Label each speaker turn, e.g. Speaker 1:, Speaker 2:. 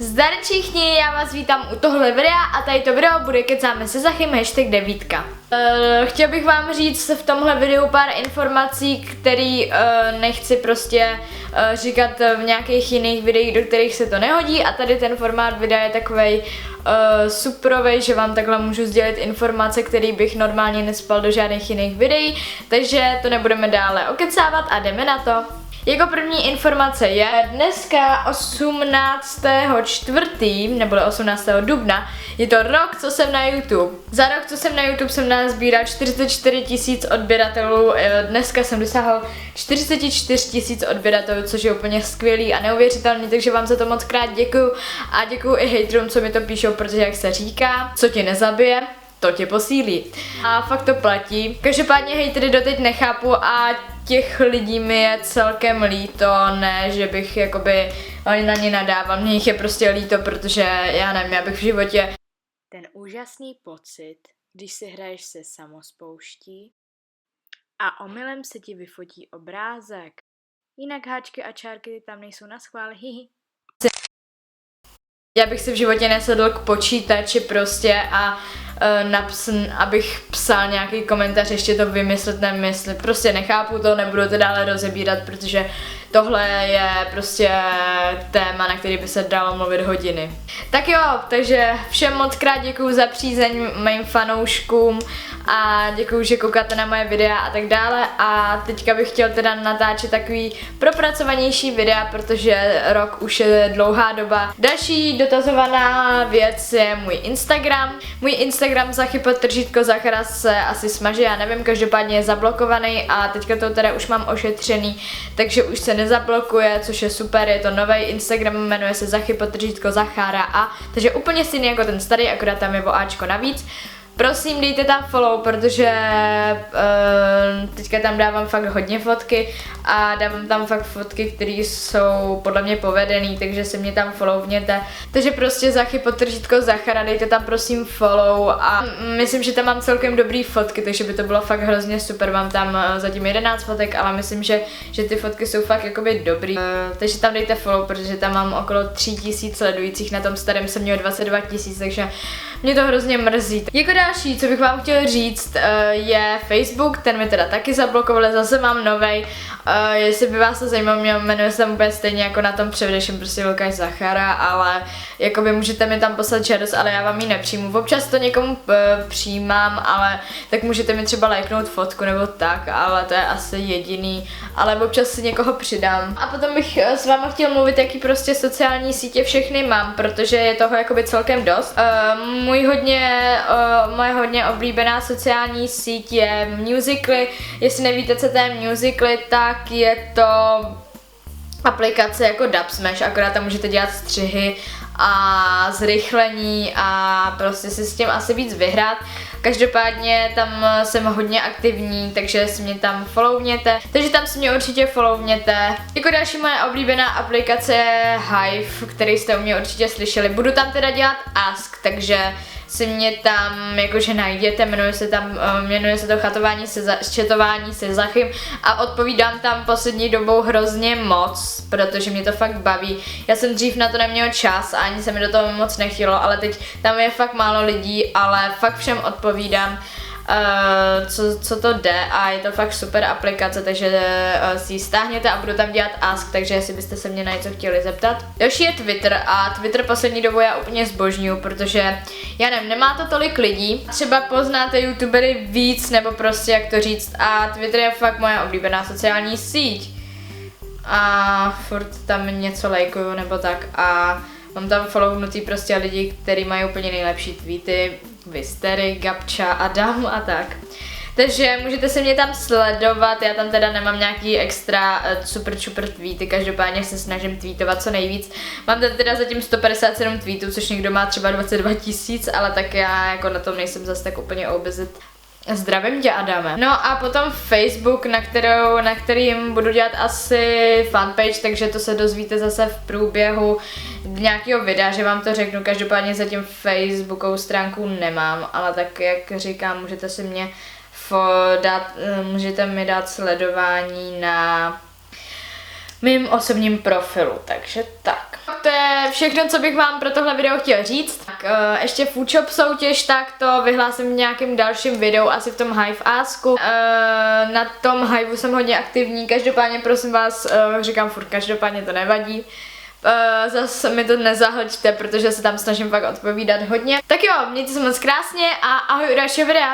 Speaker 1: Zdar všichni, já vás vítám u tohle videa a tady to video bude kecáme se Zachym #9. Chtěl bych vám říct v tomhle videu pár informací, které nechci prostě říkat v nějakých jiných videích, do kterých se to nehodí, a tady ten formát videa je takovej superovej, že vám takhle můžu sdělit informace, které bych normálně nespal do žádných jiných videí, takže to nebudeme dále okecávat a jdeme na to. Jako první informace je dneska 18.4. nebo 18. dubna, je to rok, co jsem na YouTube. Za rok, co jsem na YouTube, jsem nazbíral 44 000 odběratelů, dneska jsem dosáhl 44 000 odběratelů, což je úplně skvělý a neuvěřitelný, takže vám za to moc krát děkuju a děkuju i hejterům, co mi to píšou, protože jak se říká, co tě nezabije, to tě posílí. A fakt to platí. Každopádně hejtery doteď nechápu a těch lidí mi je celkem líto, ne, že bych jakoby na ně nadával, mně jich je prostě líto, protože já nevím, já bych v životě... Ten úžasný pocit, když si hraješ se samospouští a omylem se ti vyfotí obrázek. Jinak háčky a čárky tam nejsou na schvál, hihi. Já bych si v životě nesedl k počítači prostě a abych psal nějaký komentář, ještě to vymyslet, nemyslet. Prostě nechápu to, nebudu to dále rozebírat, protože tohle je prostě téma, na který by se dalo mluvit hodiny. Tak jo, takže všem moc krát děkuju za přízeň mým fanouškům a děkuju, že koukáte na moje videa a tak dále, a teďka bych chtěl teda natáčet takový propracovanější videa, protože rok už je dlouhá doba. Další dotazovaná věc je můj Instagram. Můj Instagram Zachy_Zachara se asi smaže, já nevím, každopádně je zablokovaný a teďka to teda už mám ošetřený, takže už se nezablokuje, což je super, je to nový Instagram, jmenuje se Zachy_Zachara, takže úplně stejný jako ten starý, akorát tam je o Ačko navíc. Prosím, dejte tam follow, protože teďka tam dávám fakt hodně fotky a dávám tam fakt fotky, které jsou podle mě povedený, takže se mě tam followněte. Takže prostě Zachy_Zachara, dejte tam prosím follow a myslím, že tam mám celkem dobrý fotky, takže by to bylo fakt hrozně super. Mám tam zatím 11 fotek, ale myslím, že ty fotky jsou fakt jakoby dobrý. Takže tam dejte follow, protože tam mám okolo 3000 sledujících, na tom starém jsem měl 22 000, takže mě to hrozně mrzí. Jako další, co bych vám chtěl říct, je Facebook, ten mi teda taky zablokovali, zase mám novej. Jestli by vás to zajímalo, jmenuje se úplně stejně jako na tom předeším, prostě Lukáš Zachara, ale jakoby můžete mi tam poslat žádost, ale já vám ji nepřijmu. Občas to někomu přijímám, ale tak můžete mi třeba lajknout fotku nebo tak, ale to je asi jediný, ale občas si někoho přidám. A potom bych s váma chtěl mluvit, jaký prostě sociální sítě všechny mám, protože je toho jakoby celkem dost. Moje hodně oblíbená sociální síť je Musical.ly. Jestli nevíte, co to je Musical.ly, tak je to aplikace jako Dubsmash, akorát tam můžete dělat střihy a zrychlení a prostě si s tím asi víc vyhrát. Každopádně tam jsem hodně aktivní, takže si mě tam followněte, takže tam si mě určitě followněte. Jako další moje oblíbená aplikace je Hive, který jste u mě určitě slyšeli. Budu tam teda dělat Ask, takže si mě tam jakože najděte, jmenuje se to chatování se Zachym a odpovídám tam poslední dobou hrozně moc, protože mě to fakt baví. Já jsem dřív na to neměl čas a ani se mi do toho moc nechtělo, ale teď tam je fakt málo lidí, ale fakt všem odpovídám, co to jde, a je to fakt super aplikace, takže si ji stáhněte a budu tam dělat Ask, takže jestli byste se mě na něco chtěli zeptat. Další je Twitter a Twitter poslední dobou já úplně zbožňuju, protože já nevím, nemá to tolik lidí, třeba poznáte youtubery víc, nebo prostě jak to říct, a Twitter je fakt moje oblíbená sociální síť a furt tam něco lajkuju nebo tak a mám tam follownutý prostě lidi, kteří mají úplně nejlepší tweety, Vistery, Gabča, Adam a tak. Takže můžete se mě tam sledovat, já tam teda nemám nějaký extra super tweety, každopádně se snažím tweetovat co nejvíc. Mám tam teda zatím 157 tweetů, což někdo má třeba 22 000, ale tak já jako na tom nejsem zase tak úplně obezit. Zdravím tě, Adame. No a potom Facebook, na kterým budu dělat asi fanpage, takže to se dozvíte zase v průběhu nějakého videa, že vám to řeknu. Každopádně zatím Facebookovou stránku nemám, ale tak jak říkám, můžete mi dát sledování na mým osobním profilu, takže tak. To je všechno, co bych vám pro tohle video chtěla říct. Tak, ještě Foodshop soutěž, tak to vyhlásím v nějakém dalším videu, asi v tom Hive Asku. Na tom Hiveu jsem hodně aktivní, každopádně prosím vás, říkám furt, každopádně to nevadí. Zase mi to nezahlčte, protože se tam snažím fakt odpovídat hodně. Tak jo, mějte se moc krásně a ahoj u dalšího videa.